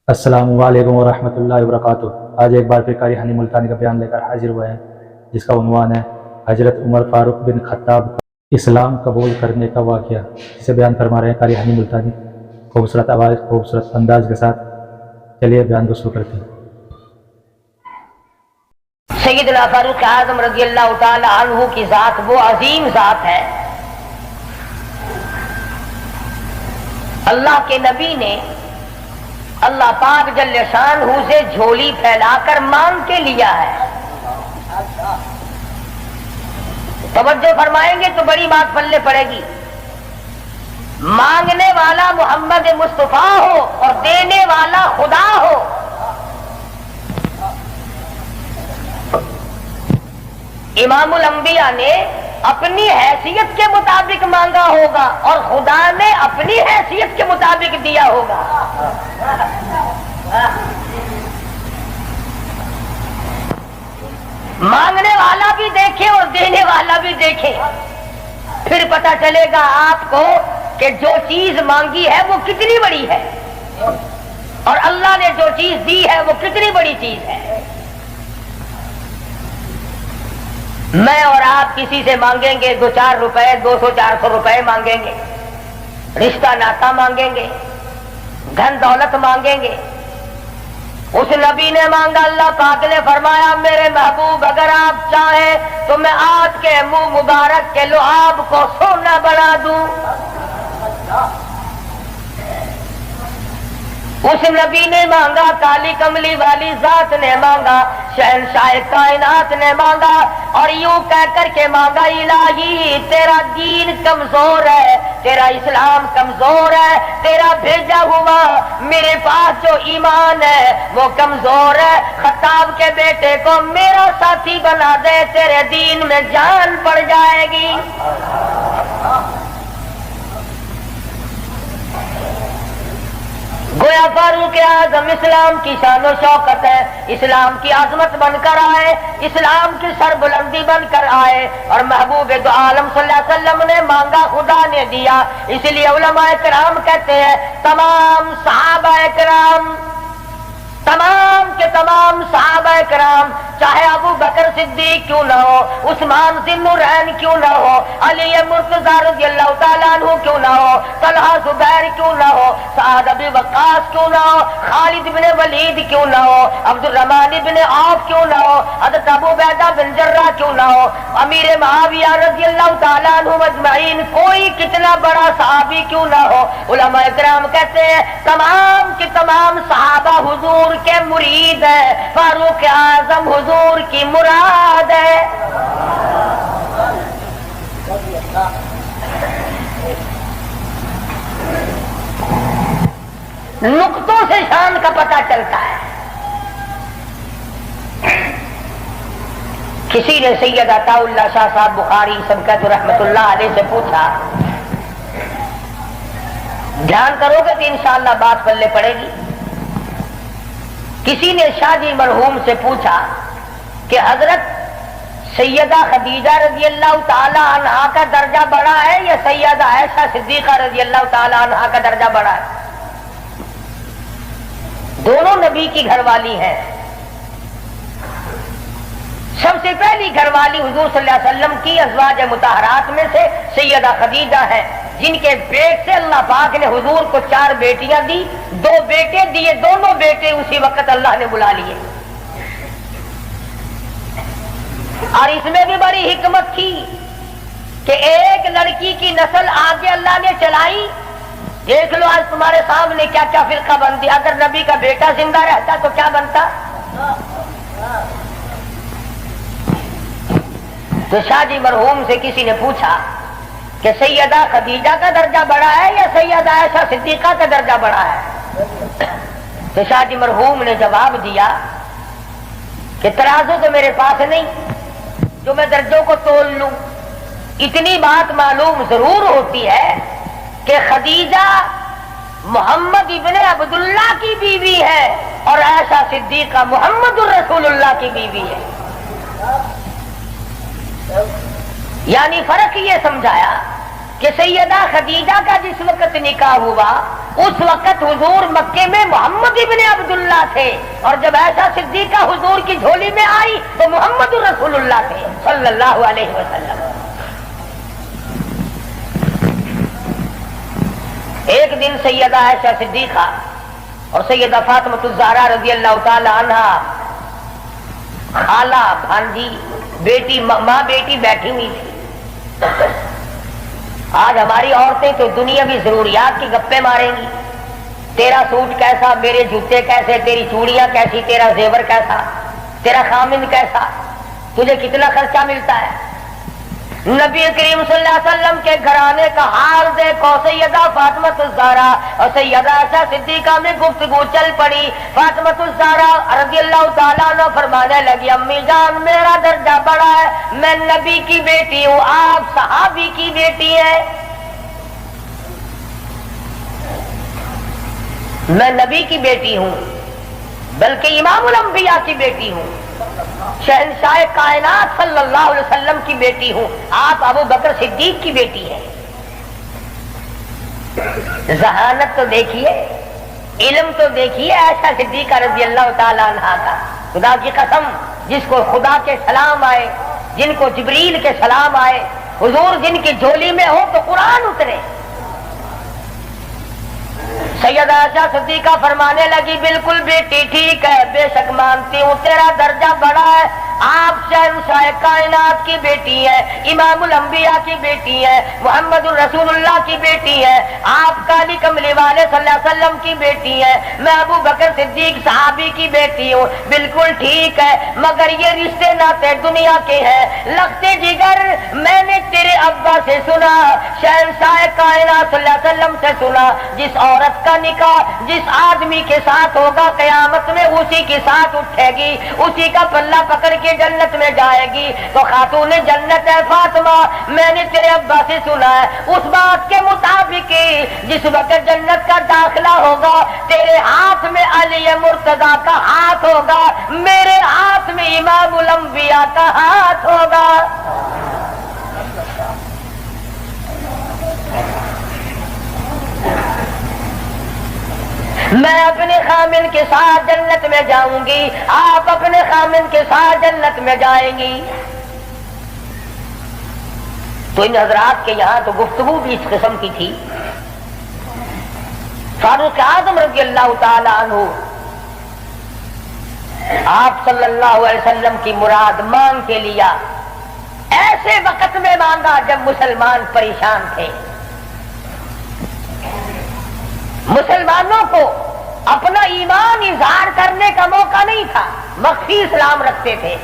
السلام علیکم ورحمۃ اللہ وبرکاتہ۔ آج ایک بار پھر قاری ہانی ملتانی کا بیان لے کر حاضر ہوئے ہیں، جس کا عنوان ہے حضرت عمر فاروق بن خطاب کا اسلام قبول کرنے کا واقعہ، جسے بیان فرما رہے ہیں قاری ہانی ملتانی خوبصورت آواز خوبصورت انداز کے ساتھ۔ چلیے بیان کو شروع کرتے ہیں۔ سیدنا فاروق اعظم رضی اللہ تعالی عنہ کی ذات وہ عظیم ذات ہے، اللہ کے نبی نے اللہ پاک جل شانہ سے جھولی پھیلا کر مانگ کے لیا ہے۔ توجہ فرمائیں گے تو بڑی بات پلے پڑے گی۔ مانگنے والا محمد مصطفیٰ ہو اور دینے والا خدا ہو، امام الانبیاء نے اپنی حیثیت کے مطابق مانگا ہوگا اور خدا نے اپنی حیثیت کے مطابق دیا ہوگا۔ مانگنے والا بھی دیکھے اور دینے والا بھی دیکھے، پھر پتہ چلے گا آپ کو کہ جو چیز مانگی ہے وہ کتنی بڑی ہے اور اللہ نے جو چیز دی ہے وہ کتنی بڑی چیز ہے۔ میں اور آپ کسی سے مانگیں گے 2-4 روپے، 200-400 روپے مانگیں گے، رشتہ ناتا مانگیں گے، دھن دولت مانگیں گے۔ اس نبی نے مانگا، اللہ پاک نے فرمایا میرے محبوب اگر آپ چاہیں تو میں آپ کے منہ مبارک کے لعاب کو سونا بنا دوں۔ اس نبی نے مانگا، کالی کملی والی ذات نے مانگا، شہنشاہ کائنات نے مانگا، اور یوں کہہ کر کے مانگا الہی تیرا دین کمزور ہے، تیرا اسلام کمزور ہے، تیرا بھیجا ہوا میرے پاس جو ایمان ہے وہ کمزور ہے، خطاب کے بیٹے کو میرا ساتھی بنا دے، تیرے دین میں جان پڑ جائے گی۔ گویا فاروق اعظم اسلام کی شان و شوکت ہے، اسلام کی عظمت بن کر آئے، اسلام کی سربلندی بن کر آئے، اور محبوب دو عالم صلی اللہ علیہ وسلم نے مانگا خدا نے دیا۔ اس لیے علماء کرام کہتے ہیں تمام صحابہ کرام، تمام کے تمام صحابہ کرام، چاہے ابو بکر صدیق کیوں نہ ہو، عثمان ذی النورین کیوں نہ ہو، علی مرتضی رضی اللہ تعالیٰ عنہ کیوں نہ ہو، طلحہ زبیر کیوں نہ ہو، سعد ابی وقاص کیوں نہ ہو، خالد بن ولید کیوں نہ ہو، عبد الرحمن بن عوف کیوں نہ ہو، حضرت ابو عبیدہ بن جراح کیوں نہ ہو، امیر معاویہ رضی اللہ تعالیٰ عنہ اجمعین، کوئی کتنا بڑا صحابی کیوں نہ ہو، علماء کرام کہتے ہیں تمام کے تمام صحابہ حضور کے مرید ہے، فاروق اعظم حضور کی مراد ہے۔ نقطوں سے شان کا پتہ چلتا ہے۔ کسی نے سید عطا اللہ شاہ صاحب بخاری سبقت رحمت اللہ علیہ سے پوچھا، دھیان کرو گے تو انشاءاللہ بات پلے پڑے گی۔ کسی نے شاہ جی مرحوم سے پوچھا کہ حضرت سیدہ خدیجہ رضی اللہ تعالی عنہا کا درجہ بڑا ہے یا سیدہ عائشہ صدیقہ رضی اللہ تعالی عنہا کا درجہ بڑا ہے؟ دونوں نبی کی گھر والی ہیں۔ سب سے پہلی گھر والی حضور صلی اللہ علیہ وسلم کی ازواج مطہرات میں سے سیدہ خدیجہ ہے، جن کے پیٹ سے اللہ پاک نے حضور کو 4 بیٹیاں دی، 2 بیٹے دیے، دونوں بیٹے اسی وقت اللہ نے بلا لیے۔ اور اس میں بھی بڑی حکمت تھی کہ ایک لڑکی کی نسل آگے اللہ نے چلائی۔ دیکھ لو آج تمہارے سامنے کیا کیا فرقہ بندی، اگر نبی کا بیٹا زندہ رہتا تو کیا بنتا۔ تو شاہ جی مرحوم سے کسی نے پوچھا کہ سیدہ خدیجہ کا درجہ بڑا ہے یا سیدہ عائشہ صدیقہ کا درجہ بڑا ہے؟ تو شاہ جی مرحوم نے جواب دیا کہ ترازو تو میرے پاس نہیں جو میں درجوں کو تول لوں، اتنی بات معلوم ضرور ہوتی ہے کہ خدیجہ محمد ابن عبداللہ کی بیوی ہے اور عائشہ صدیقہ محمد الرسول اللہ کی بیوی ہے۔ یعنی فرق یہ سمجھایا کہ سیدہ خدیجہ کا جس وقت نکاح ہوا اس وقت حضور مکے میں محمد ابن عبداللہ تھے، اور جب ایسا صدیقہ حضور کی جھولی میں آئی تو محمد رسول اللہ تھے صلی اللہ علیہ وسلم۔ ایک دن سیدہ عائشہ صدیقہ اور سیدہ فاطمہ الزہرا رضی اللہ تعالی عنہا، خالہ بھانجی بیٹی ماں بیٹی بیٹھی ہوئی تھی۔ آج ہماری عورتیں تو دنیاوی ضروریات کی گپیں ماریں گی، تیرا سوٹ کیسا، میرے جوتے کیسے، تیری چوڑیاں کیسی، تیرا زیور کیسا، تیرا خامند کیسا، تجھے کتنا خرچہ ملتا ہے۔ نبی کریم صلی اللہ علیہ وسلم کے گھرانے کا حال دیکھو، سیدہ فاطمہ الزہرا اور سیدہ عائشہ صدیقہ میں گفتگو چل پڑی۔ فاطمہ الزہرا رضی اللہ تعالیٰ عنہ فرمانے لگی، امی جان میرا درجہ بڑا ہے، میں نبی کی بیٹی ہوں، آپ صحابی کی بیٹی ہیں، میں نبی کی بیٹی ہوں بلکہ امام الانبیاء کی بیٹی ہوں، شہنشاہ کائنات صلی اللہ علیہ وسلم کی بیٹی ہوں، آپ ابو بکر صدیق کی بیٹی ہیں۔ ذہانت تو دیکھیے، علم تو دیکھیے عائشہ صدیقہ رضی اللہ تعالی عنہا کا۔ خدا کی قسم، جس کو خدا کے سلام آئے، جن کو جبریل کے سلام آئے، حضور جن کی جھولی میں ہو تو قرآن اترے۔ سیدہ عائشہ صدیقہ فرمانے لگی، بالکل بیٹی ٹھیک ہے، بے شک مانتی ہوں تیرا درجہ بڑا ہے، آپ شہنشاہ کائنات کی بیٹی ہے، امام الانبیاء کی بیٹی ہے، محمد الرسول اللہ کی بیٹی ہے، آپ کالی کملی والے صلی اللہ علیہ وسلم کی بیٹی ہے، میں ابو بکر صدیق صحابی کی بیٹی ہوں، بالکل ٹھیک ہے، مگر یہ رشتے ناتے دنیا کے ہیں، لگتے جگر میں نے تیرے ابا سے سنا، شہنشاہ کائنات صلی اللہ علیہ وسلم سے سنا، جس عورت کا نکاح جس آدمی کے ساتھ ہوگا قیامت میں اسی کے ساتھ اٹھے گی، اسی کا پلہ پکڑ کے جنت میں جائے گی، تو خاتون جنت ہے فاطمہ، میں نے تیرے ابا سے سنا ہے اس بات کے مطابق جس وقت جنت کا داخلہ ہوگا تیرے ہاتھ میں علی مرتضیٰ کا ہاتھ ہوگا، میرے ہاتھ میں امام الانبیاء کا ہاتھ ہوگا۔ میں اپنے خامن کے ساتھ جنت میں جاؤں گی، آپ اپنے خامن کے ساتھ جنت میں جائیں گی۔ تو ان حضرات کے یہاں تو گفتگو بھی اس قسم کی تھی۔ فاروق اعظم رضی اللہ تعالی عنہ آپ صلی اللہ علیہ وسلم کی مراد مانگ کے لیا، ایسے وقت میں مانگا جب مسلمان پریشان تھے، مسلمانوں کو اپنا ایمان اظہار کرنے کا موقع نہیں تھا، مخفی اسلام رکھتے تھے۔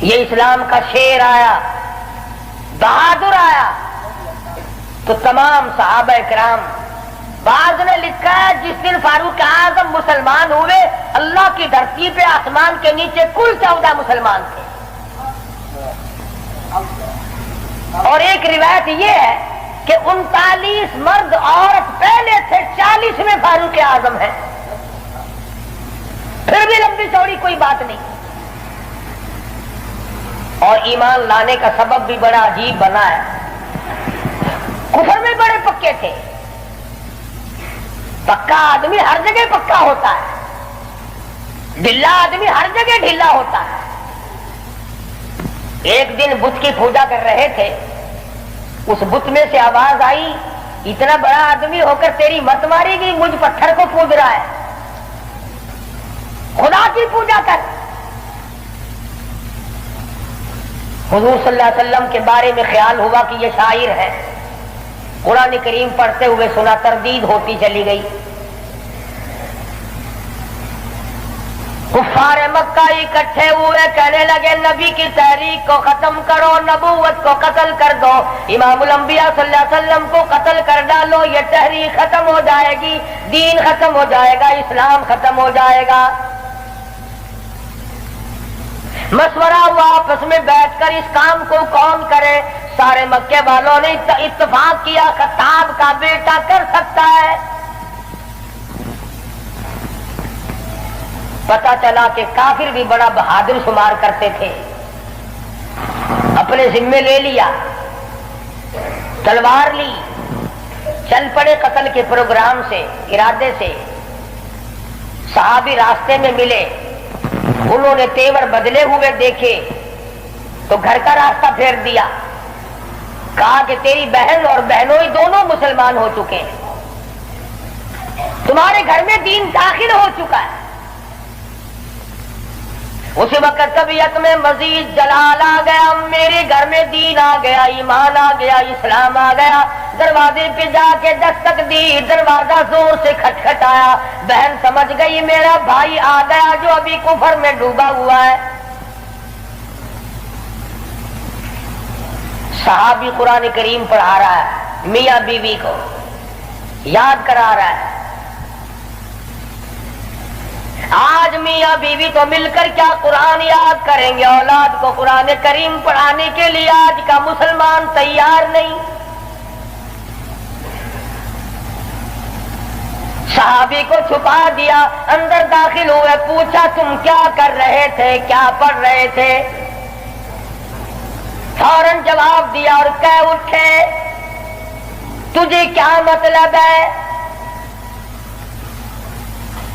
یہ اسلام کا شیر آیا، بہادر آیا تو تمام صحابہ کرام، بعض نے لکھا ہے جس دن فاروق اعظم مسلمان ہوئے اللہ کی دھرتی پہ آسمان کے نیچے کل 14 مسلمان تھے، اور ایک روایت یہ ہے کہ 39 مرد عورت پہلے تھے، 40 میں فاروق اعظم ہے، پھر بھی لمبی چوڑی کوئی بات نہیں۔ اور ایمان لانے کا سبب بھی بڑا عجیب بنا ہے، کفر میں بڑے پکے تھے، پکا آدمی ہر جگہ پکا ہوتا ہے، ڈھلا آدمی ہر جگہ ڈھلا ہوتا ہے۔ ایک دن بت کی پوجا کر رہے تھے، اس بت میں سے آواز آئی، اتنا بڑا آدمی ہو کر تیری مت ماری گئی، مجھ پتھر کو پوج رہا ہے، خدا کی پوجا کر۔ حضور صلی اللہ علیہ وسلم کے بارے میں خیال ہوا کہ یہ شاعر ہے، قرآن کریم پڑھتے ہوئے سنا، تردید ہوتی چلی گئی۔ کفار مکہ اکٹھے ہوئے، کہنے لگے نبی کی تحریک کو ختم کرو، نبوت کو قتل کر دو، امام الانبیاء صلی اللہ علیہ وسلم کو قتل کر ڈالو، یہ تحریک ختم ہو جائے گی، دین ختم ہو جائے گا، اسلام ختم ہو جائے گا۔ مشورہ ہوا آپس میں بیٹھ کر اس کام کو کون کرے، سارے مکے والوں نے اتفاق کیا خطاب کا بیٹا کر سکتا ہے۔ پتا چلا کہ کافر بھی بڑا بہادر شمار کرتے تھے، اپنے ذمے لے لیا، تلوار لی، چل پڑے قتل کے پروگرام سے، ارادے سے۔ صحابی راستے میں ملے، انہوں نے تیور بدلے ہوئے دیکھے تو گھر کا راستہ پھیر دیا، کہا کہ تیری بہن اور بہنوئی دونوں مسلمان ہو چکے ہیں، تمہارے گھر میں دین داخل ہو چکا ہے۔ اسی وقت طبیعت میں مزید جلال آ گیا، میرے گھر میں دین آ گیا، ایمان آ گیا، اسلام آ گیا۔ دروازے پہ جا کے دستک دی، دروازہ زور سے کھٹکھٹایا، بہن سمجھ گئی میرا بھائی آ گیا جو ابھی کفر میں ڈوبا ہوا ہے۔ صحابی قرآن کریم پڑھا رہا ہے، میاں بیوی کو یاد کرا رہا ہے۔ آج میاں بیوی تو مل کر کیا قرآن یاد کریں گے، اولاد کو قرآن کریم پڑھانے کے لیے آج کا مسلمان تیار نہیں۔ صحابی کو چھپا دیا، اندر داخل ہوئے، پوچھا تم کیا کر رہے تھے، کیا پڑھ رہے تھے؟ فوراً جواب دیا اور کہہ اٹھے تجھے کیا مطلب ہے؟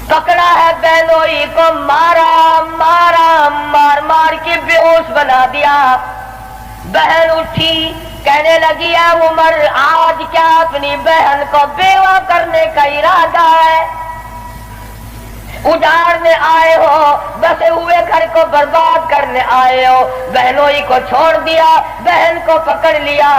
پکڑا ہے بہنوئی کو، مارا مارا، مار مار کے بے ہوش بنا دیا۔ بہن اٹھی، کہنے لگی ہے عمر آج کیا اپنی بہن کو بیوہ کرنے کا ارادہ ہے؟ اجاڑنے آئے ہو، بسے ہوئے گھر کو برباد کرنے آئے ہو۔ بہنوئی کو چھوڑ دیا، بہن کو پکڑ لیا،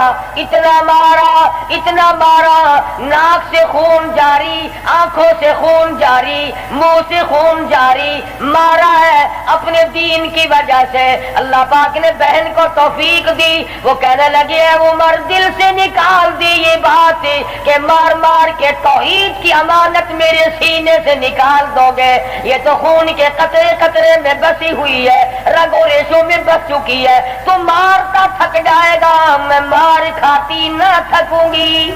اتنا مارا اتنا مارا، ناک سے خون جاری، آنکھوں سے خون جاری، منہ سے خون جاری، مارا ہے اپنے دین کی وجہ سے۔ اللہ پاک نے بہن کو توفیق دی، وہ کہنے لگے عمر دل سے نکال دی یہ بات کہ مار مار کے توحید کی امانت میرے سینے سے نکال دو گے، یہ تو خون کے قطرے قطرے میں بسی ہوئی ہے، رگ و ریشوں میں بس چکی ہے، تو مارتا تھک جائے گا، میں مار کھاتی نہ تھکوں گی۔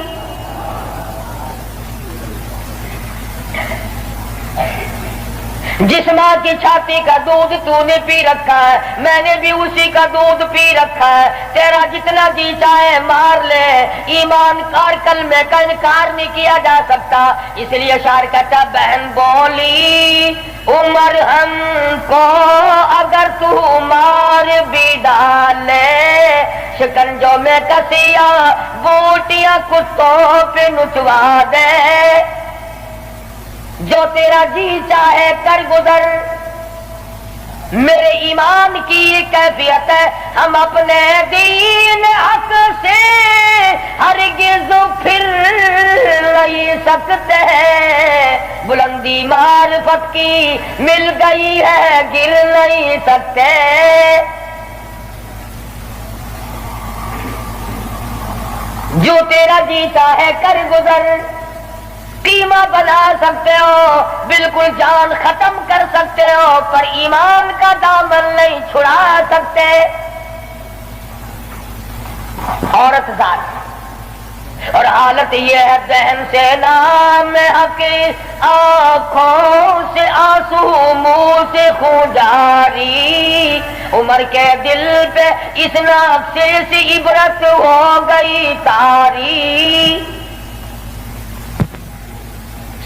جس ماں کی چھاتی کا دودھ تو نے پی رکھا ہے، میں نے بھی اسی کا دودھ پی رکھا ہے، تیرا جتنا جی چاہے مار لے، ایمان کار کلمے کا انکار نہیں کیا جا سکتا۔ اس لیے شاعر کہتا بہن بولی عمر ہم کو اگر تو مار بھی ڈالے، شکنجوں میں کسیاں بوٹیاں کتوں پہ نچوا دے، جو تیرا جی چاہے کر گزر۔ میرے ایمان کی یہ کیفیت ہے، ہم اپنے دین حق سے ہرگز پھر نہیں سکتے، بلندی معرفت کی مل گئی ہے گر نہیں سکتے۔ جو تیرا جی چاہے کر گزر، قیمہ بنا سکتے ہو، بالکل جان ختم کر سکتے ہو، پر ایمان کا دامن نہیں چھڑا سکتے۔ عورت ذات اور حالت یہ ہے بہن سے نام حق، آنکھوں سے آنسو منہ سے خون جاری، عمر کے دل پہ اس نقشے سے عبرت ہو گئی تاری۔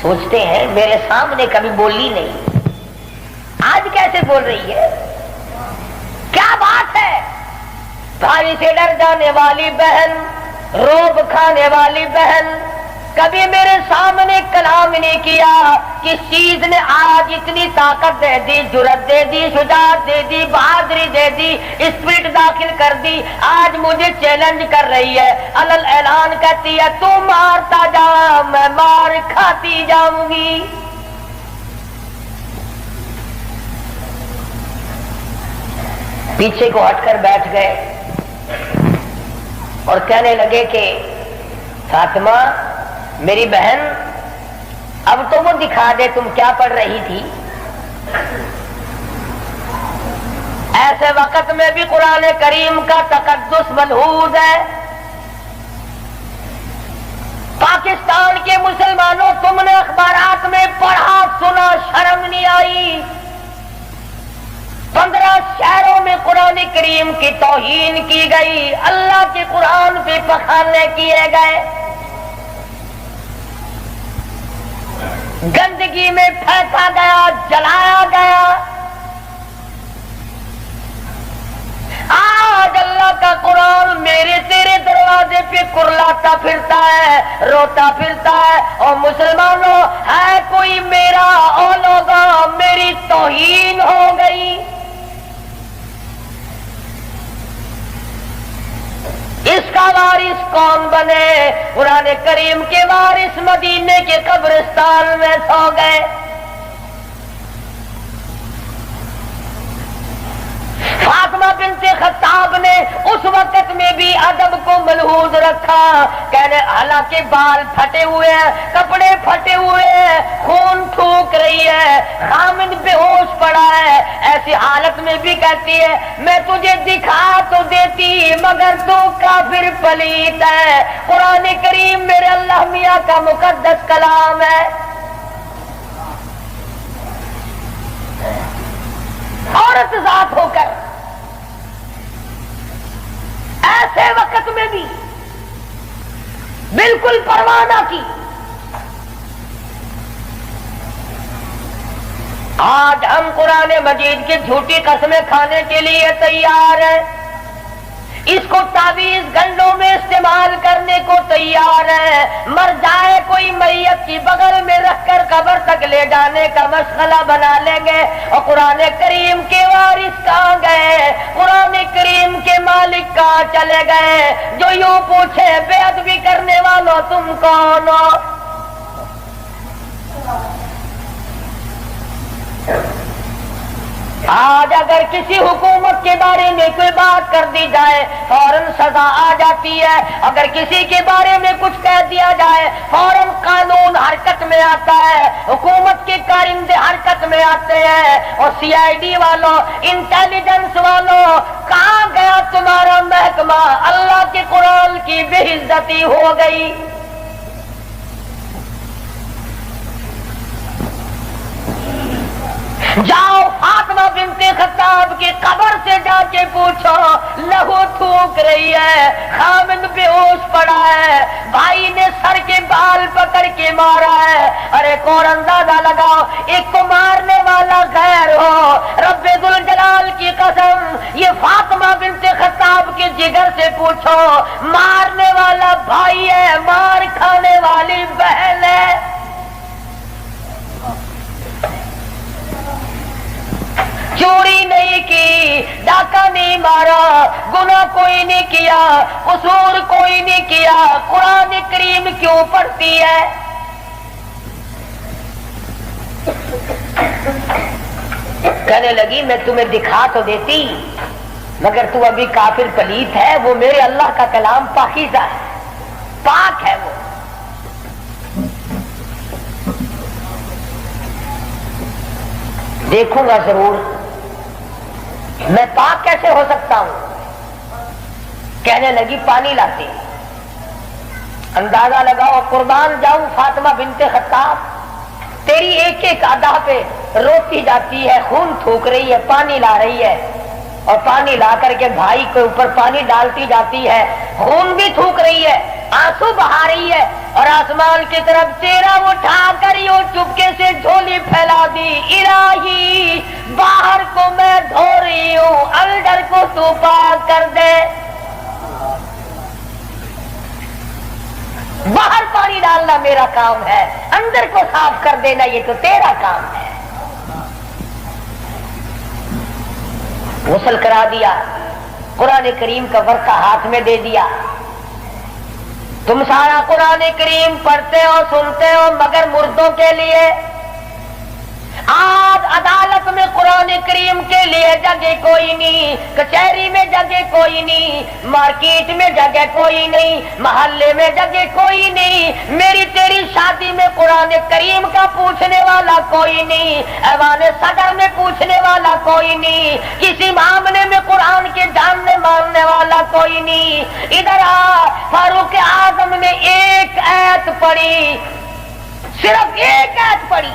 سوچتے ہیں میرے سامنے کبھی بولی نہیں، آج کیسے بول رہی ہے، کیا بات ہے؟ بھائی سے ڈر جانے والی بہن، روب کھانے والی بہن، کبھی میرے سامنے کلام نہیں کیا۔ کس چیز نے آج اتنی طاقت دے دی، جرأت دے دی، شجاعت دے دی، بہادری دے دی، اسپرٹ داخل کر دی، آج مجھے چیلنج کر رہی ہے، علل اعلان کہتی ہے تو مارتا جا میں مار کھاتی جاؤں گی۔ پیچھے کو ہٹ کر بیٹھ گئے اور کہنے لگے کہ فاطمہ میری بہن اب تو وہ دکھا دے تم کیا پڑھ رہی تھی۔ ایسے وقت میں بھی قرآن کریم کا تقدس ملحوظ ہے۔ پاکستان کے مسلمانوں تم نے اخبارات میں پڑھا سنا، شرم نہیں آئی؟ 15 شہروں میں قرآن کریم کی توہین کی گئی، اللہ کے قرآن پہ پخانے کیے گئے۔ گندگی میں پھینکا گیا، جلایا گیا۔ آج اللہ کا قرآن میرے تیرے دروازے پہ کرلاتا پھرتا ہے، روتا پھرتا ہے، اور مسلمانوں ہے کوئی میرا، اور لوگوں میری توہین ہو گئی۔ اس کا وارث کون بنے؟ قرآن کریم کے وارث مدینے کے قبرستان میں سو گئے۔ فاطمہ بنت خطاب نے اس وقت میں بھی ادب کو ملحوظ رکھا، کہنے حالانکہ بال پھٹے ہوئے ہیں، کپڑے پھٹے ہوئے ہیں، خون تھوک رہی ہے، خامد بے ہوش پڑا ہے، ایسی حالت میں بھی کہتی ہے میں تجھے دکھا تو دیتی مگر تو کافر پلیت ہے۔ قرآن کریم میرے اللہ میاں کا مقدس کلام ہے۔ عورت ذات ہو کر ایسے وقت میں بھی بالکل پرواہ نہ کی۔ آج ہم قرآن مجید کی جھوٹی قسمیں کھانے کے لیے تیار ہیں، اس کو تعویذ گنڈوں میں استعمال کرنے کو تیار ہے، مر جائے کوئی میت کی بغل میں رکھ کر قبر تک لے جانے کا مشغلہ بنا لیں گے۔ اور قرآن کریم کے وارث کہاں گئے؟ قرآن کریم کے مالک کہاں چلے گئے جو یوں پوچھے بے ادبی کرنے والوں تم کون ہو؟ آج اگر کسی حکومت کے بارے میں کوئی بات کر دی جائے فوراً سزا آ جاتی ہے، اگر کسی کے بارے میں کچھ کہہ دیا جائے فوراً قانون حرکت میں آتا ہے، حکومت کے کارندے حرکت میں آتے ہیں۔ اور سی آئی ڈی والوں، انٹیلیجنس والوں، کہاں گیا تمہارا محکمہ؟ اللہ کے قرآن کی بے عزتی ہو گئی۔ جاؤ فاطمہ بنت خطاب کی قبر سے جا کے پوچھو، لہو تھوک رہی ہے، خامد بے ہوش پڑا ہے، بھائی نے سر کے بال پکڑ کے مارا ہے۔ ارے کون اندازہ لگاؤ، ایک کو مارنے والا غیر ہو، رب ذوالجلال کی قسم یہ فاطمہ بنت خطاب کے جگر سے پوچھو، مارنے والا بھائی ہے، مار کھانے والی بہن ہے۔ چوری نہیں کی، ڈاکہ نہیں مارا، گناہ کوئی نہیں کیا، قصور کوئی نہیں کیا، قرآن کریم کیوں پڑھتی ہے؟ کہنے لگی میں تمہیں دکھا تو دیتی مگر تو ابھی کافر پلیت ہے، وہ میرے اللہ کا کلام پاکیزہ ہے، پاک ہے، وہ دیکھوں گا ضرور، میں پاک کیسے ہو سکتا ہوں؟ کہنے لگی پانی لاتے، اندازہ لگاؤ قربان جاؤں فاطمہ بنت خطاب تیری ایک ایک ادا پہ روتی جاتی ہے، خون تھوک رہی ہے، پانی لا رہی ہے، اور پانی لا کر کے بھائی کے اوپر پانی ڈالتی جاتی ہے، خون بھی تھوک رہی ہے، آنسو بہا رہی ہے، اور آسمان کی طرف چہرہ اٹھا کر یوں چپکے سے جھولی پھیلا دی، الہی باہر کو میں دھو رہی ہوں، اندر کو تو پاک کر دے۔ باہر پانی ڈالنا میرا کام ہے، اندر کو صاف کر دینا یہ تو تیرا کام ہے۔ غسل کرا دیا، قرآن کریم کا ورقہ ہاتھ میں دے دیا، تم سارا قرآن کریم پڑھتے ہو سنتے ہو مگر مردوں کے لیے۔ آج عدالت میں قرآن کریم کے لیے جگہ کوئی نہیں، کچہری میں جگہ کوئی نہیں، مارکیٹ میں جگہ کوئی نہیں، محلے میں جگہ کوئی نہیں، میری تیری شادی میں قرآن کریم کا پوچھنے والا کوئی نہیں، ایوان صدر میں پوچھنے والا کوئی نہیں، کسی معاملے میں قرآن کے جاننے ماننے والا کوئی نہیں۔ ادھر آ، فاروق اعظم نے ایک آیت پڑھی، صرف ایک آیت پڑھی،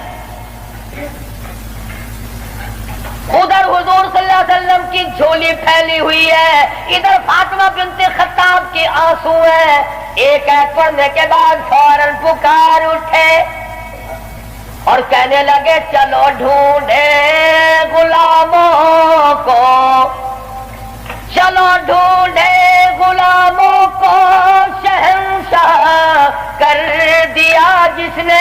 ادھر حضور صلی اللہ علیہ وسلم کی جھولی پھیلی ہوئی ہے، ادھر فاطمہ بنت خطاب کے آنسو ہیں، ایک آیت پڑھنے کے بعد فوراً پکار اٹھے، اور کہنے لگے چلو ڈھونڈے غلاموں کو، چلو ڈھونڈے غلاموں کو، شہنشاہ کر دیا جس نے،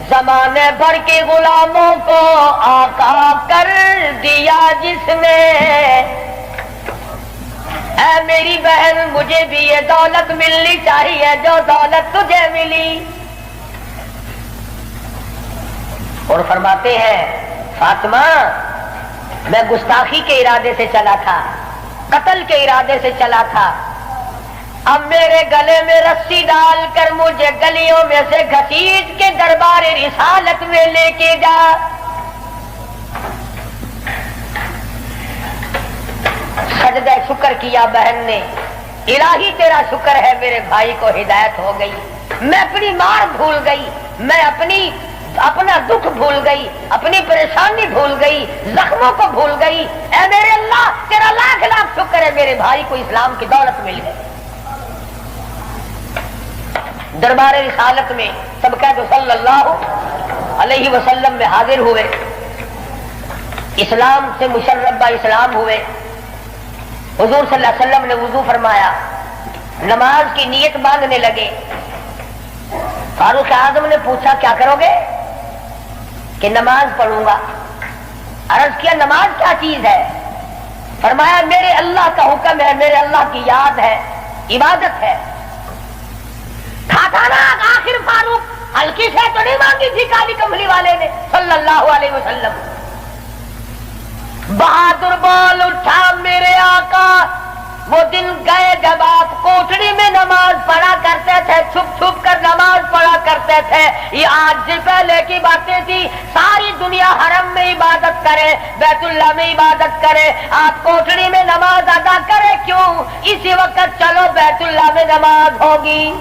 زمانے بھر کے غلاموں کو آقا کر دیا جس نے۔ اے میری بہن مجھے بھی یہ دولت ملنی چاہیے جو دولت تجھے ملی۔ اور فرماتے ہیں فاطمہ میں گستاخی کے ارادے سے چلا تھا، قتل کے ارادے سے چلا تھا، اب میرے گلے میں رسی ڈال کر مجھے گلیوں میں سے گھسیٹ کے دربار رسالت میں لے کے جا۔ سجدہ شکر کیا بہن نے، الہی تیرا شکر ہے میرے بھائی کو ہدایت ہو گئی، میں اپنی مار بھول گئی، میں اپنا دکھ بھول گئی، اپنی پریشانی بھول گئی، زخموں کو بھول گئی۔ اے میرے اللہ تیرا لاکھ لاکھ شکر ہے میرے بھائی کو اسلام کی دولت مل گئی۔ دربار رسالت میں سب کہہ دو صلی اللہ علیہ وسلم میں حاضر ہوئے، اسلام سے مشرف با اسلام ہوئے۔ حضور صلی اللہ علیہ وسلم نے وضو فرمایا، نماز کی نیت باندھنے لگے۔ فاروق اعظم نے پوچھا کیا کرو گے؟ کہ نماز پڑھوں گا۔ عرض کیا نماز کیا چیز ہے؟ فرمایا میرے اللہ کا حکم ہے، میرے اللہ کی یاد ہے، عبادت ہے۔ کھاتا نا آخر فاروق ہلکی سے تو نہیں مانگی تھی کالی کملی والے نے صلی اللہ علیہ وسلم۔ بہادر بول اٹھا میرے آقا، وہ دن گئے جب آپ کوٹڑی میں نماز پڑھا کرتے تھے، چھپ چھپ کر نماز پڑھا کرتے تھے۔ یہ آج سے پہلے کی باتیں تھی، ساری دنیا حرم میں عبادت کرے، بیت اللہ میں عبادت کرے، آپ کوٹڑی میں نماز ادا کرے کیوں؟ اسی وقت چلو بیت اللہ میں نماز ہوگی۔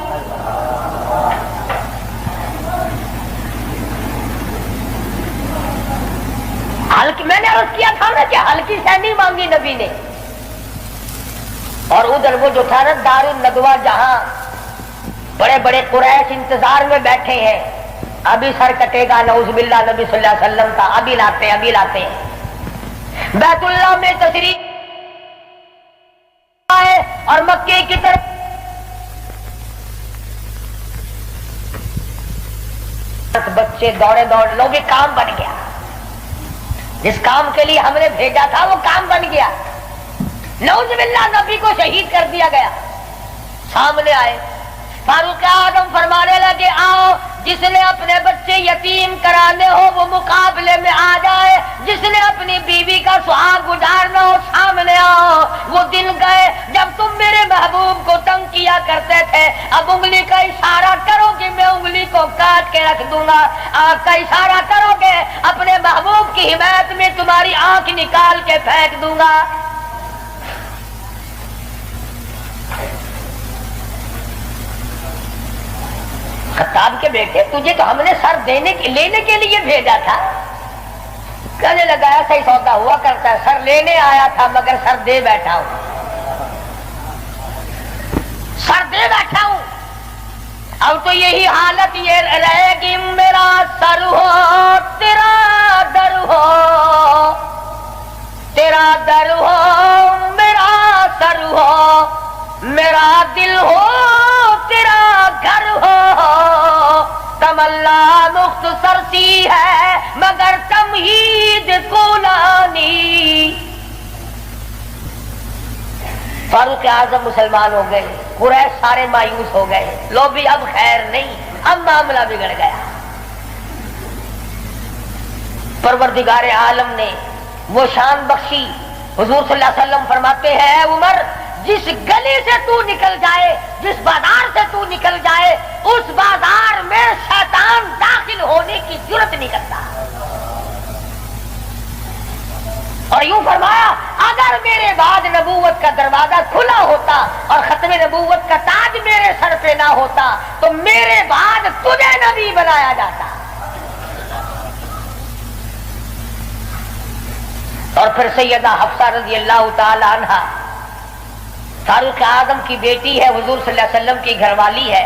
میں نے عرض کیا تھا نا کہ ہلکی سے نہیں مانگی نبی نے۔ اور ادھر وہ جو تھا نا دار الندوہ، جہاں بڑے بڑے قریش انتظار میں بیٹھے ہیں، ابھی سر کٹے گا نعوذ باللہ نبی صلی اللہ علیہ وسلم کا، ابھی لاتے ہیں۔ بیت اللہ میں تشریف آئے اور مکے کی طرف بچے دوڑے لوگ، یہ کام بن گیا، جس کام کے لیے ہم نے بھیجا تھا وہ کام بن گیا۔ نعوذ باللہ نبی کو شہید کر دیا گیا۔ سامنے آئے فاروق اعظم فرمانے لگے آؤ، جس نے اپنے بچے یتیم کرانے ہو وہ مقابلے میں آ جائے، جس نے اپنی بیوی کا سہاگ گزارنا ہو سامنے آؤ۔ وہ دن گئے جب تم میرے محبوب کو تنگ کیا کرتے تھے، اب انگلی کا اشارہ کرو گے میں انگلی کو کاٹ کے رکھ دوں گا، آنکھ کا اشارہ کرو گے اپنے محبوب کی حمایت میں تمہاری آنکھ نکال کے پھینک دوں گا۔ خطاب کے بیٹے تجھے تو ہم نے سر لینے کے لیے بھیجا تھا۔ کہنے لگا ایسا ہی سودا ہوا کرتا ہے، سر لینے آیا تھا مگر سر دے بیٹھا ہوں، سر دے بیٹھا ہوں۔ اب تو یہی حالت یہ رہے گی، میرا سر ہو تیرا در ہو، تیرا در ہو میرا سر ہو، میرا دل ہو تیرا گھر ہو، تمنا مختصر سی ہے مگر تمہید کولانی۔ فاروق اعظم مسلمان ہو گئے، قریش سارے مایوس ہو گئے، لو بھی اب خیر نہیں، اب معاملہ بگڑ گیا۔ پروردگار عالم نے وہ شان بخشی، حضور صلی اللہ علیہ وسلم فرماتے ہیں اے عمر، جس گلی سے تو نکل جائے، جس بازار سے تو نکل جائے، اس بازار میں شیطان داخل ہونے کی جرات نہیں کرتا۔ اور یوں فرمایا اگر میرے بعد نبوت کا دروازہ کھلا ہوتا اور ختم نبوت کا تاج میرے سر پہ نہ ہوتا تو میرے بعد تجھے نبی بنایا جاتا۔ اور پھر سیدہ حفصہ رضی اللہ تعالی عنہا فاروق اعظم کی بیٹی ہے، حضور صلی اللہ علیہ وسلم کی گھر والی ہے۔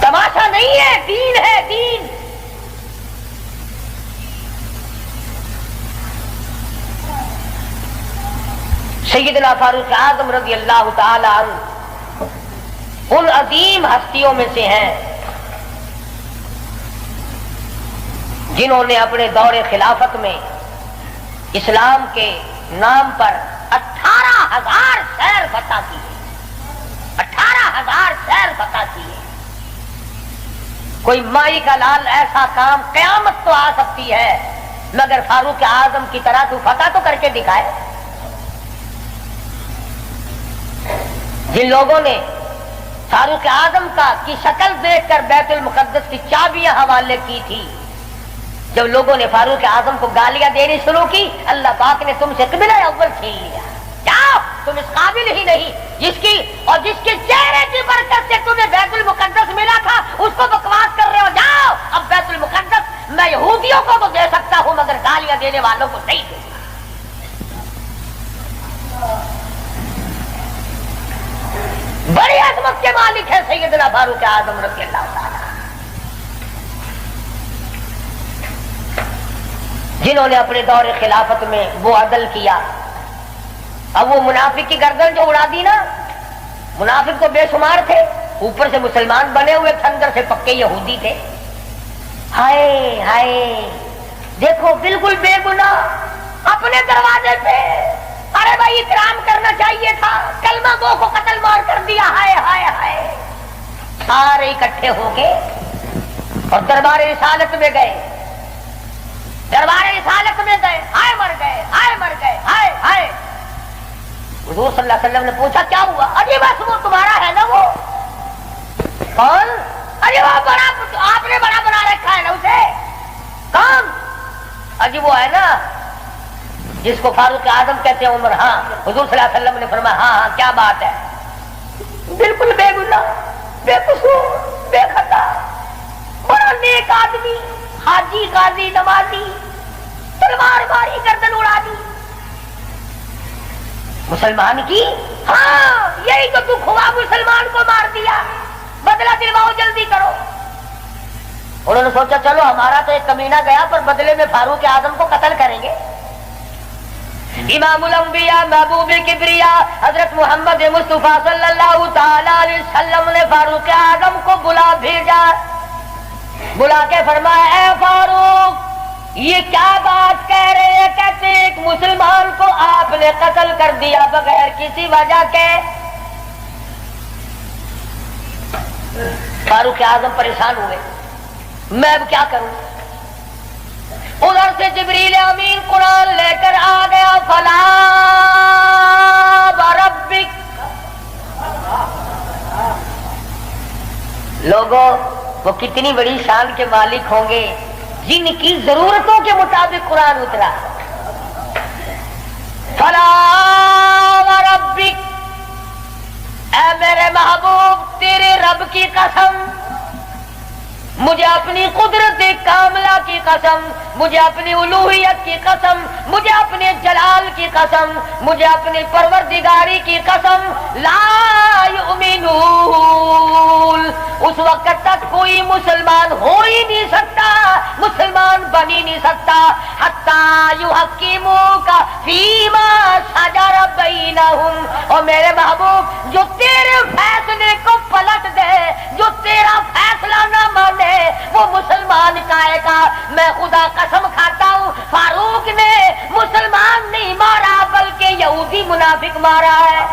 تماشا نہیں ہے، دین ہے، دین۔ سیدنا فاروق اعظم رضی اللہ تعالی عنہ ان عظیم ہستیوں میں سے ہیں جنہوں نے اپنے دور خلافت میں اسلام کے نام پر 18,000 شہر فتح کیے، 18,000 شہر فتح کیے۔ کوئی مائی کا لال ایسا کام، قیامت تو آ سکتی ہے مگر فاروق اعظم کی طرح تو فتح تو کر کے دکھائے۔ جن لوگوں نے فاروق اعظم کی شکل دیکھ کر بیت المقدس کی چابیاں حوالے کی تھی، جب لوگوں نے فاروق اعظم کو گالیاں دینی شروع کی، اللہ پاک نے تم سے قبلہ اول چھین لیا۔ جاؤ، تم اس قابل ہی نہیں، جس کے چہرے کی برکت سے تمہیں بیت المقدس ملا تھا اس کو بکواس کر رہے ہو۔ جاؤ، اب بیت المقدس میں یہودیوں کو تو دے سکتا ہوں مگر گالیاں دینے والوں کو نہیں دوں گا۔ بڑی عظمت کے مالک ہے سیدنا فاروق اعظم رضی اللہ تعالی، جنہوں نے اپنے دور خلافت میں وہ عدل کیا۔ اب وہ منافق کی گردن جو اڑا دی نا، منافق تو بے شمار تھے، اوپر سے مسلمان بنے ہوئے تھے، اندر سے پکے یہودی تھے۔ ہائے ہائے، دیکھو بالکل بے گناہ اپنے دروازے پہ، ارے بھائی اکرام کرنا چاہیے تھا، کلمہ گو کو قتل مار کر دیا۔ ہائے ہائے ہائے، سارے اکٹھے ہو گئے اور دربار رسالت میں گئے، دربار رسالت میں گئے، ہائے مر گئے، ہائے مر گئے، ہائے ہائے۔ حضور صلی اللہ علیہ وسلم نے پوچھا کیا ہوا؟ ارے بس وہ تمہارا ہے نا، وہ کون؟ ارے وہ بڑا، آپ نے بڑا بنا رکھا ہے نا اسے، کون؟ اجی وہ ہے نا جس کو فاروق اعظم کہتے ہیں، عمر۔ ہاں، حضور صلی اللہ علیہ وسلم نے فرمایا ہاں ہاں کیا بات ہے، بالکل بے گناہ، بے قصور، بے خطا، بڑا نیک آدمی، حاجی، غازی، نمازی، تلوار ماری، گردن اڑا دی مسلمان کی۔ ہاں، یہی تو تو کھوا مسلمان کو مار دیا، بدلہ دلواؤ، جلدی کرو۔ انہوں نے سوچا چلو ہمارا تو ایک کمینہ گیا، پر بدلے میں فاروق اعظم کو قتل کریں گے۔ امام الانبیاء، محبوب کبریا حضرت محمد مصطفیٰ صلی اللہ تعالی علیہ وسلم نے فاروق اعظم کو بلا بھیجا، بلا کے فرمایا اے فاروق، یہ کیا بات کہہ رہے ہیں؟ کہتے ایک مسلمان کو آپ نے قتل کر دیا بغیر کسی وجہ کے۔ فاروق اعظم پریشان ہوئے، میں اب کیا کروں؟ ادھر سے جبریل امین قرآن لے کر آ گیا، فلا وربک۔ لوگوں، وہ کتنی بڑی شان کے مالک ہوں گے جن کی ضرورتوں کے مطابق قرآن اترا۔ فلا وربک، اے میرے محبوب تیرے رب کی قسم، مجھے اپنی قدرت کاملہ کی قسم، مجھے اپنی الوہیت کی قسم، مجھے اپنے جلال کی قسم، مجھے اپنی پروردگاری کی قسم، لا یؤمنون، اس وقت تک کوئی مسلمان ہو ہی نہیں سکتا، مسلمان بن ہی نہیں سکتا، حتی یحکموک فیما شجر بینہم، اور میرے محبوب جو تیرے فیصلے کو پلٹ دے، جو تیرا فیصلہ نہ مانے، وہ مسلمان کہے گا۔ میں خدا قسم کھاتا ہوں، فاروق نے مسلمان نہیں مارا بلکہ یہودی منافق مارا ہے۔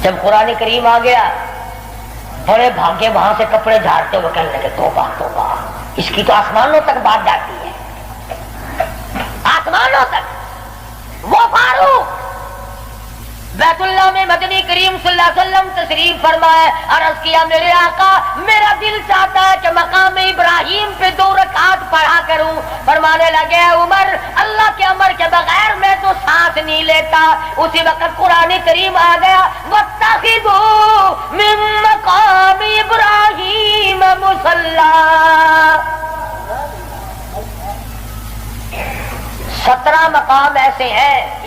جب قرآن کریم آ گیا، بڑے بھاگے وہاں سے کپڑے جھاڑتے ہوئے کہنے لگے توبہ توبہ، اس کی تو آسمانوں تک بات جاتی ہے، آسمانوں تک۔ وہ فاروق بیت اللہ میں مدنی کریم صلی اللہ علیہ وسلم تشریف فرمائے، عرض کیا میرے آقا میرا دل چاہتا ہے کہ مقام ابراہیم پہ 2 رکعات پڑھا کروں۔ فرمانے لگے عمر، اللہ کے امر کے بغیر میں تو سانس نہیں لیتا۔ اسی وقت قرآن کریم آ گیا، وَاتَّخِذُوا مِن مَّقَامِ إِبْرَاهِيمَ مُصَلًّى۔ 17 مقام ایسے ہیں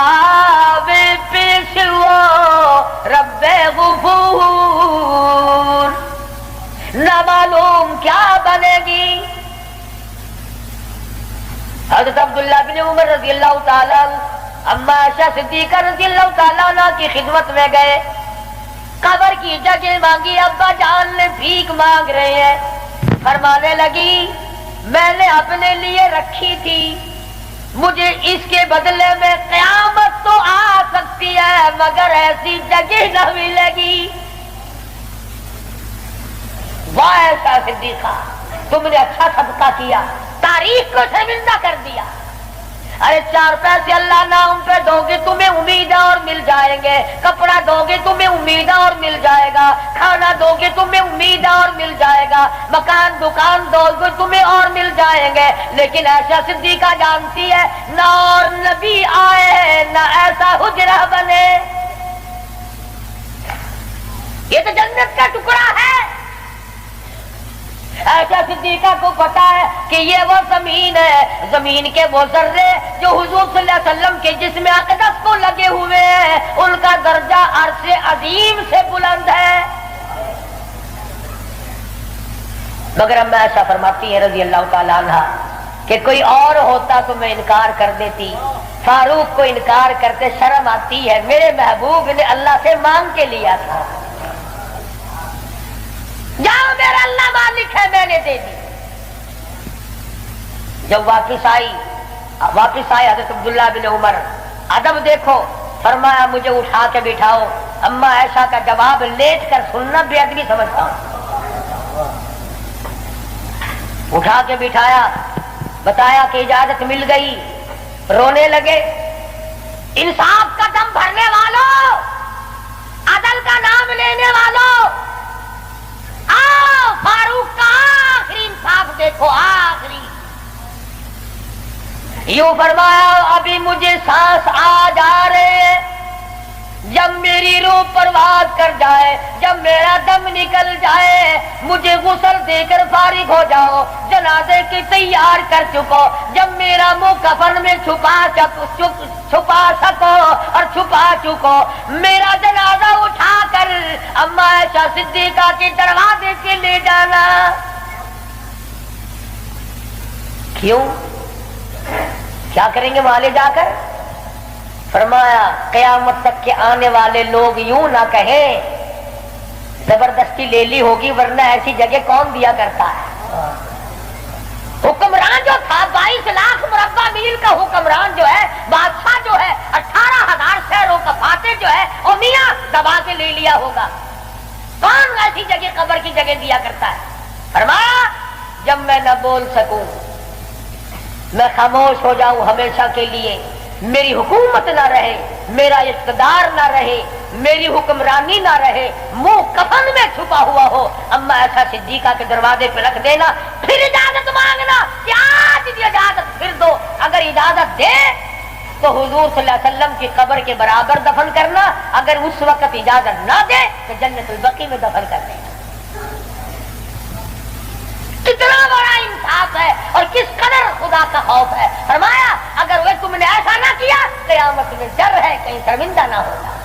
آوے پیشوا رب غفور، نہ معلوم کیا بنے گی۔ حضرت عبداللہ بن عمر رضی اللہ تعالیٰ اما عائشہ صدیقہ رضی اللہ تعالیٰ عنہ کی خدمت میں گئے، قبر کی جگہ مانگی، ابا جان نے بھیک مانگ رہے ہیں، فرمانے لگی میں نے اپنے لیے رکھی تھی، مجھے اس کے بدلے میں قیامت تو آ سکتی ہے مگر ایسی جگہ نہ ملے گی۔ واہ عائشہ صدیقہ، تم نے اچھا صدقہ کیا، تاریخ کو شرمندہ کر دیا۔ ارے 4 پیسے اللہ نہ ان پہ دو گے تمہیں امید اور مل جائیں گے، کپڑا دو گے تمہیں امید اور مل جائے گا، کھانا دو گے تمہیں امید اور مل جائے گا، مکان دکان دو گے تمہیں اور مل جائیں گے، لیکن عائشہ صدیقہ جانتی ہے نہ اور نبی آئے نہ ایسا حجرہ بنے، یہ تو جنت کا ٹکڑا ہے۔ عائشہ صدیقہ کو پتا ہے کہ یہ وہ زمین ہے، زمین کے وہ ذرے جو حضور صلی اللہ علیہ وسلم کے جسم اقدس کو لگے ہوئے ہیں، ان کا درجہ عرش عظیم سے بلند ہے۔ مگر اب عائشہ فرماتی ہے رضی اللہ تعالیٰ عنہ کہ کوئی اور ہوتا تو میں انکار کر دیتی، فاروق کو انکار کرتے شرم آتی ہے، میرے محبوب نے اللہ سے مانگ کے لیا تھا، جاؤ میرا اللہ مالک ہے میں نے دے دی۔ جب واپس آئے حضرت عبداللہ بن عمر، ادب دیکھو، فرمایا مجھے اٹھا کے بٹھاؤ، اما عائشہ کا جواب لیٹ کر سننا بے ادبی سمجھتا ہوں۔ اٹھا کے بٹھایا، بتایا کہ اجازت مل گئی، رونے لگے۔ انصاف کا دم بھرنے والوں، عدل کا نام لینے والوں، آؤ فاروق کا آخری انصاف دیکھو، آخری۔ یوں فرمایا ابھی مجھے سانس آ جا رہے ہیں، جب میری روح پرواز کر جائے، جب میرا دم نکل جائے، مجھے غسل دے کر فارغ ہو جاؤ، جنازے کی تیار کر چکو، جب میرا منہ کفن میں چھپا سکو اور چھپا چکو، میرا جنازہ اٹھا کر اما عائشہ صدیقہ کے دروازے کے لے جانا۔ کیوں؟ کیا کریں گے وہاں لے جا کر؟ فرمایا قیامت تک کے آنے والے لوگ یوں نہ کہیں زبردستی لے لی ہوگی، ورنہ ایسی جگہ کون دیا کرتا ہے۔ حکمران جو تھا 22 لاکھ مربع میل کا حکمران جو ہے، بادشاہ جو ہے 18,000 شہروں کا فاتح جو ہے، او میاں دبا کے لے لیا ہوگا، کون ایسی جگہ قبر کی جگہ دیا کرتا ہے؟ فرمایا جب میں نہ بول سکوں، میں خاموش ہو جاؤں ہمیشہ کے لیے، میری حکومت نہ رہے، میرا اقتدار نہ رہے، میری حکمرانی نہ رہے، منہ کفن میں چھپا ہوا ہو، اما عائشہ صدیقہ کے دروازے پہ رکھ دینا، پھر اجازت مانگنا کہ آج بھی اجازت پھر دو، اگر اجازت دے تو حضور صلی اللہ علیہ وسلم کی قبر کے برابر دفن کرنا، اگر اس وقت اجازت نہ دے تو جنت البقیع میں دفن کر دینا۔ کتنا بڑا انصاف ہے اور کس قدر خدا کا خوف ہے۔ فرمایا اگر وہ تم نے ایسا نہ کیا، قیامت میں ڈر ہے کہیں شرمندہ نہ ہوگا۔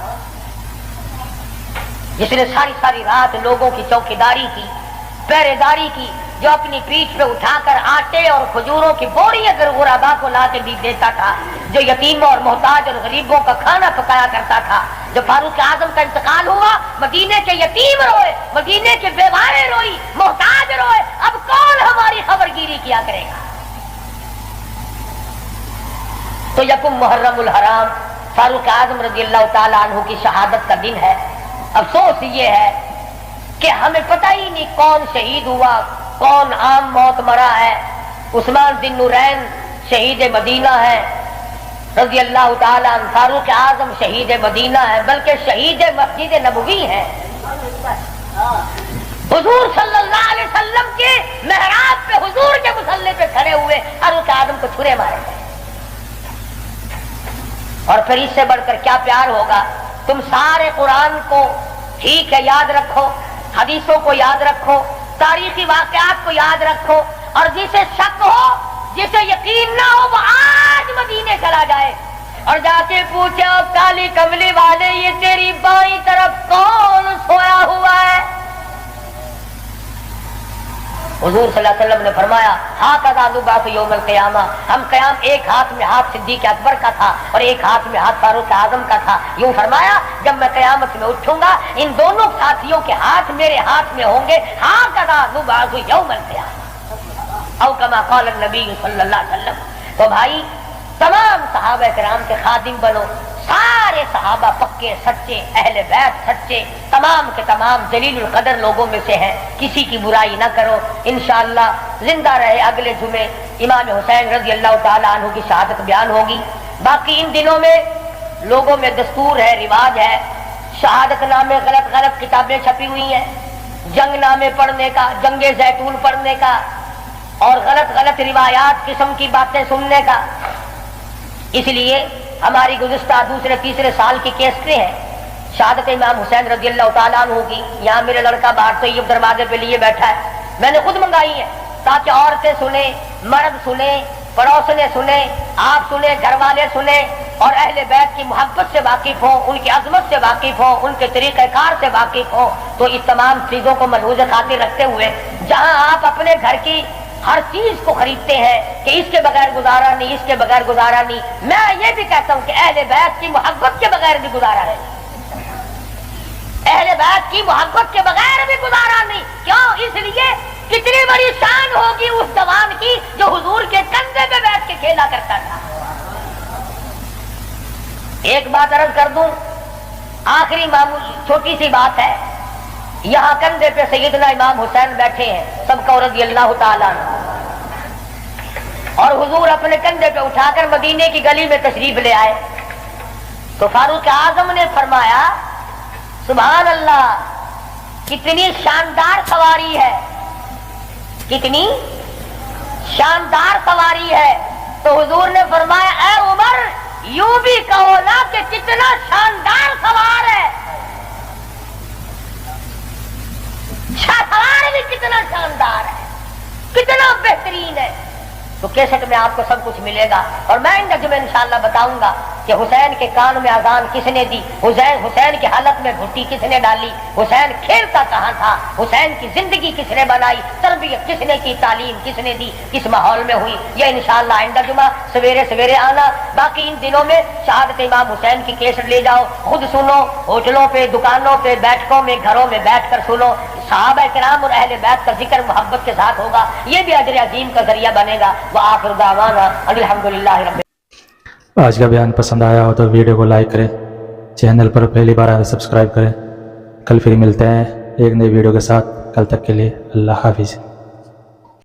جس نے ساری رات لوگوں کی چوکیداری کی، پہرے داری کی، جو اپنی پیٹھ پہ اٹھا کر آٹے اور کھجوروں کی بوری اگر غربا کو لا کے بھی دیتا تھا، جو یتیموں اور محتاج اور غریبوں کا کھانا پکایا کرتا تھا، جو فاروق اعظم کا انتقال ہوا، مدینے کے یتیم روئے، مدینے کے بیوائیں روئی، محتاج روئے، اب کون ہماری خبرگیری کیا کرے گا؟ تو یکم محرم الحرام فاروق اعظم رضی اللہ تعالیٰ عنہ کی شہادت کا دن ہے۔ افسوس یہ ہے کہ ہمیں پتہ ہی نہیں کون شہید ہوا، کون عام موت مرا ہے۔ عثمان ذی النورین شہید مدینہ ہے رضی اللہ تعالیٰ عنہ، فاروق اعظم شہید مدینہ ہے، بلکہ شہید مسجد نبوی ہے۔ حضور صلی اللہ علیہ وسلم کے محراب پہ حضور کے مصلی پہ کھڑے ہوئے فاروق اعظم کو چھرے مارے گئے۔ اور پھر اس سے بڑھ کر کیا پیار ہوگا؟ تم سارے قرآن کو ٹھیک ہے یاد رکھو، حدیثوں کو یاد رکھو، تاریخی واقعات کو یاد رکھو، اور جسے شک ہو، جسے یقین نہ ہو، وہ آج مدینے چلا جائے، اور جا کے پوچھا کالی کملی والے یہ تیری بائیں طرف کون سویا ہوا ہے؟ حضور صلی اللہ علیہ وسلم نے فرمایا ہاکذا نبعث یوم القیامہ، ہم قیام ایک ہاتھ میں ہاتھ صدیق اکبر کا تھا اور ایک ہاتھ میں ہاتھ فاروق اعظم کا تھا. یوں فرمایا جب میں قیامت میں اٹھوں گا ان دونوں ساتھیوں کے ہاتھ میرے ہاتھ میں ہوں گے. ہاکذا نبعث یوم القیامہ او کما قال النبی صلی اللہ علیہ وسلم. تو بھائی تمام صحابہ کرام کے خادم بنو. سارے صحابہ پکے سچے، اہل بیت سچے، تمام کے تمام جلیل القدر لوگوں میں سے ہیں. کسی کی برائی نہ کرو. انشاءاللہ زندہ رہے اگلے جمعے امام حسین رضی اللہ تعالی عنہ کی شہادت بیان ہوگی. باقی ان دنوں میں لوگوں میں دستور ہے، رواج ہے، شہادت نامے غلط غلط کتابیں چھپی ہوئی ہیں، جنگ نامے پڑھنے کا، جنگ زیتون پڑھنے کا اور غلط غلط روایات قسم کی باتیں سننے کا. اس لیے ہماری گزشتہ دوسرے تیسرے سال کی کیسٹیں ہیں شہادت امام حسین رضی اللہ تعالیٰ عنہ کی. یہاں میرا لڑکا باہر طیب دروازے پہ لیے بیٹھا ہے، میں نے خود منگائی ہے تاکہ عورتیں سنیں، مرد سنیں، پڑوسنے سنیں، آپ سنیں، گھر والے سنیں اور اہل بیت کی محبت سے واقف ہوں، ان کی عظمت سے واقف ہوں، ان کے طریقہ کار سے واقف ہوں. تو اس تمام چیزوں کو ملحوظ خاطر رکھتے ہوئے جہاں آپ اپنے گھر کی ہر چیز کو خریدتے ہیں کہ اس کے بغیر گزارا نہیں، اس کے بغیر گزارا نہیں، میں یہ بھی کہتا ہوں کہ اہل بیت کی محبت کے بغیر بھی گزارا ہے. اہل بیت کی محبت کے بغیر بھی گزارا نہیں. کیوں؟ اس لیے کتنی بڑی شان ہوگی اس جوان کی جو حضور کے کندھے پہ بیٹھ کے کھیلا کرتا تھا. ایک بات عرض کر دوں، آخری معمولی چھوٹی سی بات ہے. یہاں کندھے پہ سیدنا امام حسین بیٹھے ہیں سب کو رضی اللہ تعالیٰ عنہ، اور حضور اپنے کندھے پہ اٹھا کر مدینے کی گلی میں تشریف لے آئے. تو فاروق اعظم نے فرمایا سبحان اللہ، کتنی شاندار سواری ہے، کتنی شاندار سواری ہے. تو حضور نے فرمایا اے عمر یوں بھی کہو نا کہ کتنا شاندار سوار ہے. سوار بھی کتنا شاندار ہے، کتنا بہترین ہے. تو کیسٹ میں آپ کو سب کچھ ملے گا. اور میں ان میں انشاءاللہ بتاؤں گا کہ حسین کے کان میں اذان کس نے دی، حسین کی حالت میں گھٹی کس نے ڈالی، حسین کھیلتا کہاں تھا، حسین کی زندگی کس نے بنائی، تربیت کس نے کی، تعلیم کس نے دی، کس ماحول میں ہوئی. یہ انشاءاللہ آئندہ جمعہ سویرے سویرے آنا. باقی ان دنوں میں شہادت امام حسین کی کیسٹ لے جاؤ، خود سنو، ہوٹلوں پہ، دکانوں پہ، بیٹھکوں میں، گھروں میں بیٹھ کر سنو. صحابہ کرام اور اہل بیت کا ذکر محبت کے ساتھ ہوگا، یہ بھی اجر عظیم کا ذریعہ بنے گا. وآخر دعوانا الحمدللہ رب. آج کا بیان پسند آیا ہو تو ویڈیو کو لائک کریں، چینل پر پہلی بار آئے سبسکرائب کریں. کل پھر ملتے ہیں ایک نئی ویڈیو کے ساتھ. کل تک کے لیے اللہ حافظ.